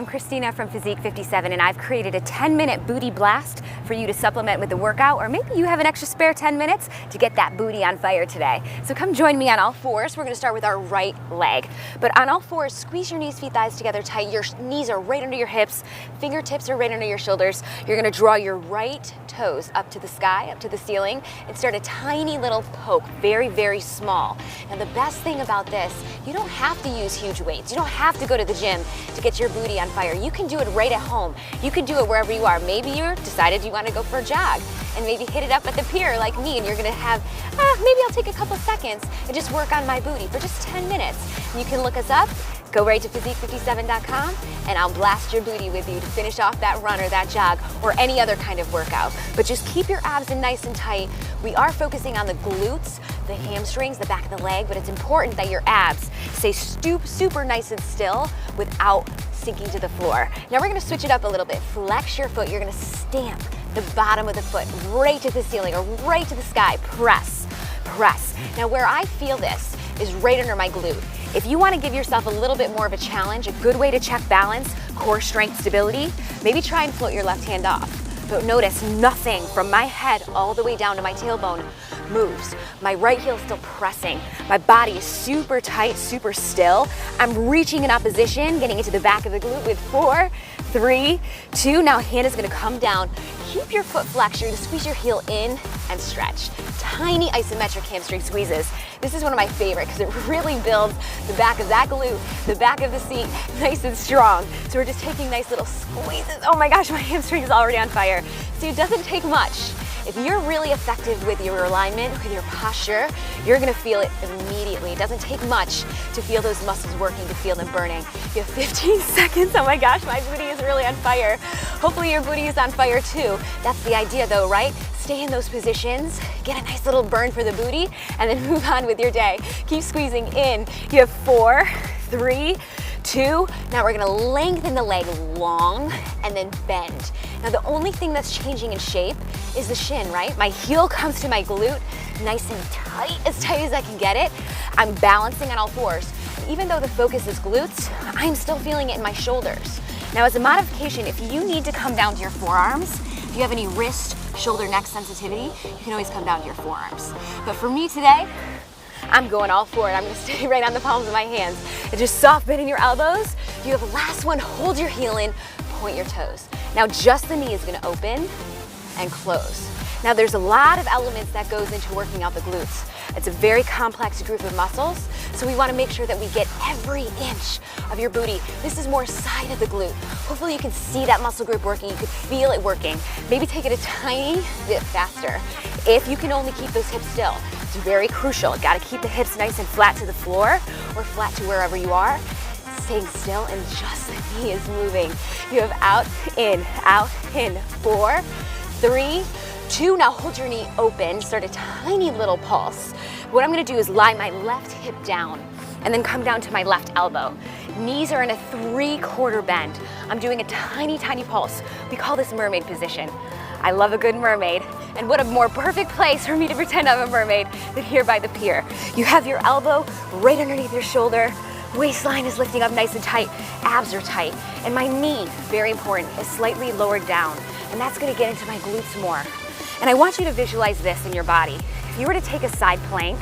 I'm Christina from Physique 57, and I've created a 10-minute booty blast for you to supplement with the workout, or maybe you have an extra spare 10 minutes to get that booty on fire today. So come join me on all fours. We're gonna start with our right leg. But on all fours, squeeze your knees, feet, thighs together tight. Your knees are right under your hips, fingertips are right under your shoulders. You're gonna draw your right toes up to the sky, up to the ceiling, and start a tiny little poke, very, very small. Now the best thing about this, you don't have to use huge weights. You don't have to go to the gym to get your booty on fire. You can do it right at home. You can do it wherever you are. Maybe you decided you want to go for a jog and maybe hit it up at the pier like me, and you're gonna have, maybe I'll take a couple seconds and just work on my booty for just 10 minutes. You can look us up, go right to physique57.com, and I'll blast your booty with you to finish off that run or that jog or any other kind of workout. But just keep your abs in nice and tight. We are focusing on the glutes, the hamstrings, the back of the leg, but it's important that your abs stay super nice and still without sinking to the floor. Now we're gonna switch it up a little bit. Flex your foot. You're gonna stamp the bottom of the foot right to the ceiling or right to the sky. Press, press. Now where I feel this is right under my glute. If you want to give yourself a little bit more of a challenge, a good way to check balance, core strength, stability, maybe try and float your left hand off. But notice nothing from my head all the way down to my tailbone moves. My right heel is still pressing. My body is super tight, super still. I'm reaching in opposition, getting into the back of the glute with 4, 3, 2. Now hand is gonna come down. Keep your foot flexed. You're gonna squeeze your heel in and stretch. Tiny isometric hamstring squeezes. This is one of my favorite because it really builds the back of that glute, the back of the seat, nice and strong. So we're just taking nice little squeezes. Oh my gosh, my hamstring is already on fire. See, it doesn't take much. If you're really effective with your alignment, with your posture, you're gonna feel it immediately. It doesn't take much to feel those muscles working, to feel them burning. You have 15 seconds. Oh my gosh, my booty is really on fire. Hopefully your booty is on fire too. That's the idea though, right? Stay in those positions, get a nice little burn for the booty, and then move on with your day. Keep squeezing in. You have 4, 3, 2. Now we're gonna lengthen the leg long and then bend. Now the only thing that's changing in shape is the shin, right? My heel comes to my glute, nice and tight as I can get it. I'm balancing on all fours. And even though the focus is glutes, I'm still feeling it in my shoulders. Now as a modification, if you need to come down to your forearms, if you have any wrist, shoulder, neck sensitivity, you can always come down to your forearms. But for me today, I'm going all for it. I'm gonna stay right on the palms of my hands. And just soft bend in your elbows. You have a last one, hold your heel in, point your toes. Now just the knee is gonna open and close. Now there's a lot of elements that goes into working out the glutes. It's a very complex group of muscles, so we wanna make sure that we get every inch of your booty. This is more side of the glute. Hopefully you can see that muscle group working, you can feel it working. Maybe take it a tiny bit faster. If you can only keep those hips still, it's very crucial. You gotta keep the hips nice and flat to the floor or flat to wherever you are. Staying still and just the knee is moving. You have out, in, 4, 3, 2. Now hold your knee open, start a tiny little pulse. What I'm gonna do is lie my left hip down and then come down to my left elbow. Knees are in a 3/4 bend. I'm doing a tiny pulse. We call this mermaid position. I love a good mermaid. And what a more perfect place for me to pretend I'm a mermaid than here by the pier. You have your elbow right underneath your shoulder. Waistline is lifting up nice and tight. Abs are tight. And my knee, very important, is slightly lowered down. And that's gonna get into my glutes more. And I want you to visualize this in your body. If you were to take a side plank,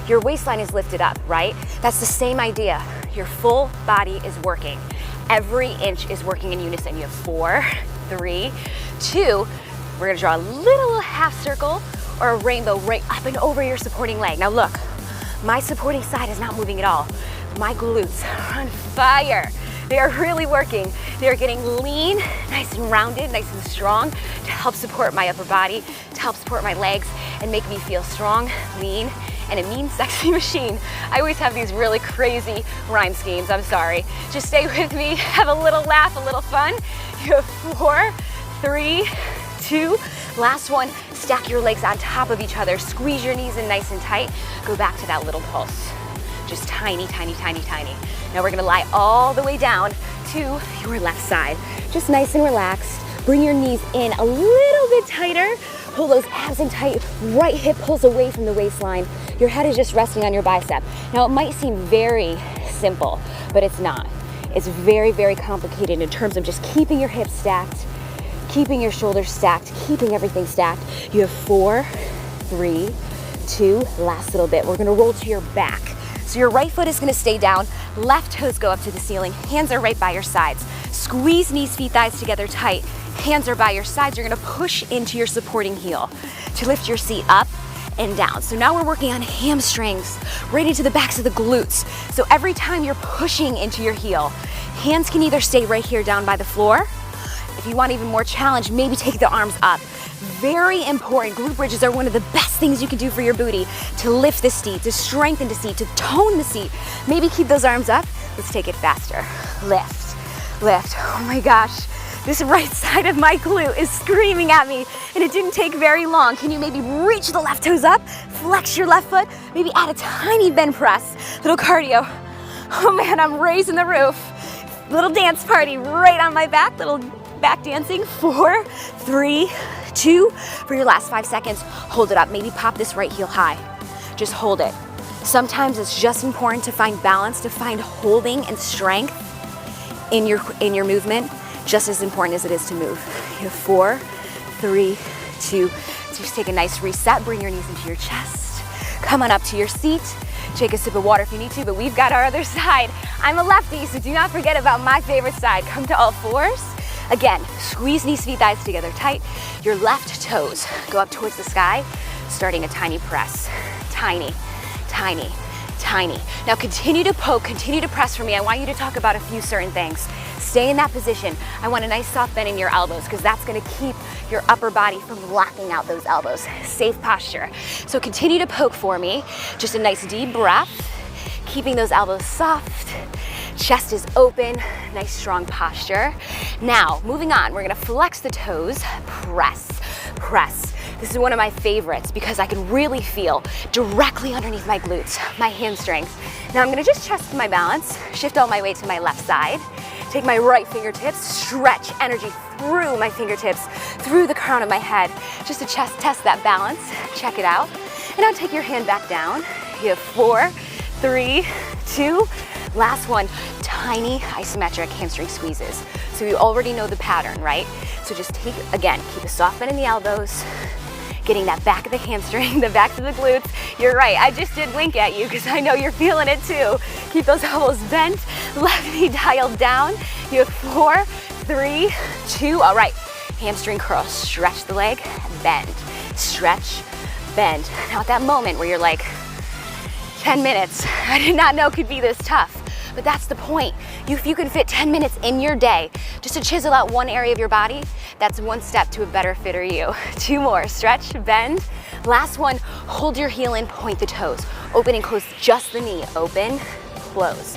your waistline is lifted up, right? That's the same idea. Your full body is working. Every inch is working in unison. You have 4, 3, 2. We're gonna draw a little half circle or a rainbow right up and over your supporting leg. Now look, my supporting side is not moving at all. My glutes are on fire. They are really working. They are getting lean, nice and rounded, nice and strong to help support my upper body, to help support my legs and make me feel strong, lean, and a mean, sexy machine. I always have these really crazy rhyme schemes, I'm sorry. Just stay with me, have a little laugh, a little fun. You have 4, 3, 2. Last one, stack your legs on top of each other. Squeeze your knees in nice and tight. Go back to that little pulse. Just tiny. Now we're gonna lie all the way down to your left side. Just nice and relaxed. Bring your knees in a little bit tighter. Pull those abs in tight. Right hip pulls away from the waistline. Your head is just resting on your bicep. Now it might seem very simple, but it's not. It's very, very complicated in terms of just keeping your hips stacked, keeping your shoulders stacked, keeping everything stacked. You have 4, 3, 2, last little bit. We're gonna roll to your back. So your right foot is gonna stay down, left toes go up to the ceiling, hands are right by your sides. Squeeze knees, feet, thighs together tight. Hands are by your sides. You're gonna push into your supporting heel to lift your seat up and down. So now we're working on hamstrings, right into the backs of the glutes. So every time you're pushing into your heel, hands can either stay right here down by the floor. If you want even more challenge, maybe take the arms up. Very important, glute bridges are one of the best things you can do for your booty to lift the seat, to strengthen the seat, to tone the seat. Maybe keep those arms up. Let's take it faster. Lift, lift. Oh my gosh. This right side of my glute is screaming at me, and it didn't take very long. Can you maybe reach the left toes up, flex your left foot, maybe add a tiny bend press, little cardio. Oh man, I'm raising the roof. Little dance party right on my back, little back dancing. 4, 3, 2, for your last 5 seconds, hold it up. Maybe pop this right heel high. Just hold it. Sometimes it's just important to find balance, to find holding and strength in your movement, just as important as it is to move. You have 4, 3, 2. So just take a nice reset, bring your knees into your chest. Come on up to your seat. Take a sip of water if you need to, but we've got our other side. I'm a lefty, so do not forget about my favorite side. Come to all fours. Again, squeeze knees, feet, thighs together tight. Your left toes go up towards the sky, starting a tiny press. Tiny, tiny, tiny. Now continue to poke, continue to press for me. I want you to talk about a few certain things. Stay in that position. I want a nice soft bend in your elbows because that's gonna keep your upper body from locking out those elbows. Safe posture. So continue to poke for me. Just a nice deep breath, keeping those elbows soft. Chest is open, nice strong posture. Now, moving on, we're gonna flex the toes, press, press. This is one of my favorites because I can really feel directly underneath my glutes, my hamstrings. Now I'm gonna just test my balance, shift all my weight to my left side, take my right fingertips, stretch energy through my fingertips, through the crown of my head, just to test that balance, check it out. And now take your hand back down. You have 4, 3, 2, last one, tiny isometric hamstring squeezes. So you already know the pattern, right? So just take, again, keep a soft bend in the elbows, getting that back of the hamstring, the backs of the glutes. You're right, I just did wink at you because I know you're feeling it too. Keep those elbows bent, left knee dialed down. You have 4, 3, 2, all right. Hamstring curl, stretch the leg, bend, stretch, bend. Now at that moment where you're like, 10 minutes, I did not know could be this tough. But that's the point. If you can fit 10 minutes in your day just to chisel out one area of your body, that's one step to a better fitter you. 2 more, stretch, bend. Last one, hold your heel in, point the toes. Open and close just the knee, open, close.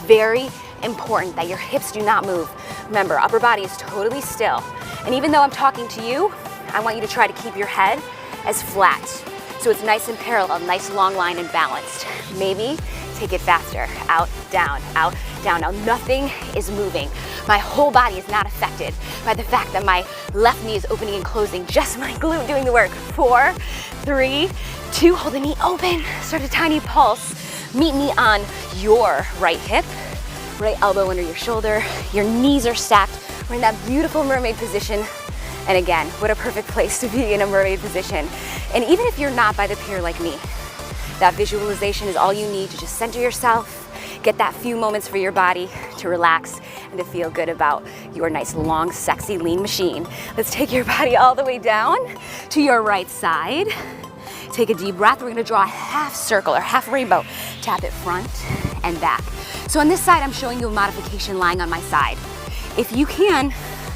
Very important that your hips do not move. Remember, upper body is totally still. And even though I'm talking to you, I want you to try to keep your head as flat. So it's nice and parallel, nice long line and balanced. Maybe take it faster, out, down, out, down. Now nothing is moving. My whole body is not affected by the fact that my left knee is opening and closing, just my glute doing the work. 4, 3, 2, hold the knee open, start a tiny pulse. Meet me on your right hip, right elbow under your shoulder. Your knees are stacked. We're in that beautiful mermaid position. And again, what a perfect place to be in a mermaid position. And even if you're not by the pier like me, that visualization is all you need to just center yourself, get that few moments for your body to relax and to feel good about your nice, long, sexy, lean machine. Let's take your body all the way down to your right side. Take a deep breath. We're gonna draw a half circle or half rainbow. Tap it front and back. So on this side, I'm showing you a modification lying on my side. If you can,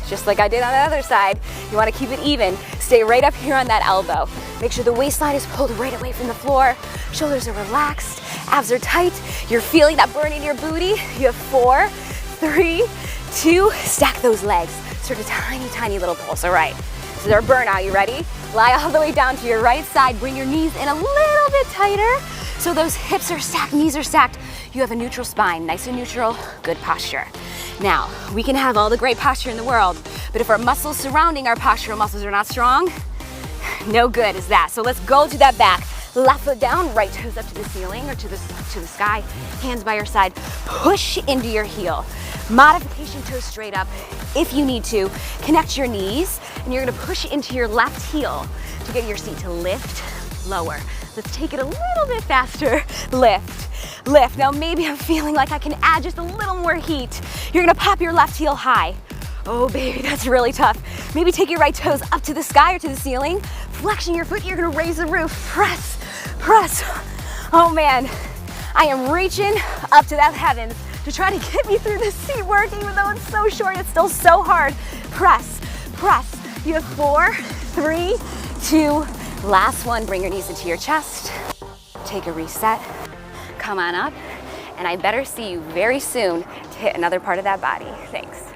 just like I did on the other side, you wanna keep it even. Stay right up here on that elbow. Make sure the waistline is pulled right away from the floor. Shoulders are relaxed, abs are tight. You're feeling that burn in your booty. You have 4, 3, 2, stack those legs. Start a tiny, tiny little pulse, all right. This is our burnout, you ready? Lie all the way down to your right side. Bring your knees in a little bit tighter. So those hips are stacked, knees are stacked. You have a neutral spine, nice and neutral, good posture. Now, we can have all the great posture in the world, but if our muscles surrounding our postural muscles are not strong, no good is that. So let's go to that back. Left foot down, right toes up to the ceiling or to the sky, hands by your side. Push into your heel. Modification toes straight up. If you need to, connect your knees and you're gonna push into your left heel to get your seat to lift, lower. Let's take it a little bit faster. Lift, lift. Now maybe I'm feeling like I can add just a little more heat. You're gonna pop your left heel high. Oh baby, that's really tough. Maybe take your right toes up to the sky or to the ceiling. Flexing your foot, you're gonna raise the roof. Press, press. Oh man, I am reaching up to that heavens to try to get me through this seat work, even though it's so short, it's still so hard. Press, press. You have 4, 3, 2, last one. Bring your knees into your chest. Take a reset. Come on up. And I better see you very soon to hit another part of that body. Thanks.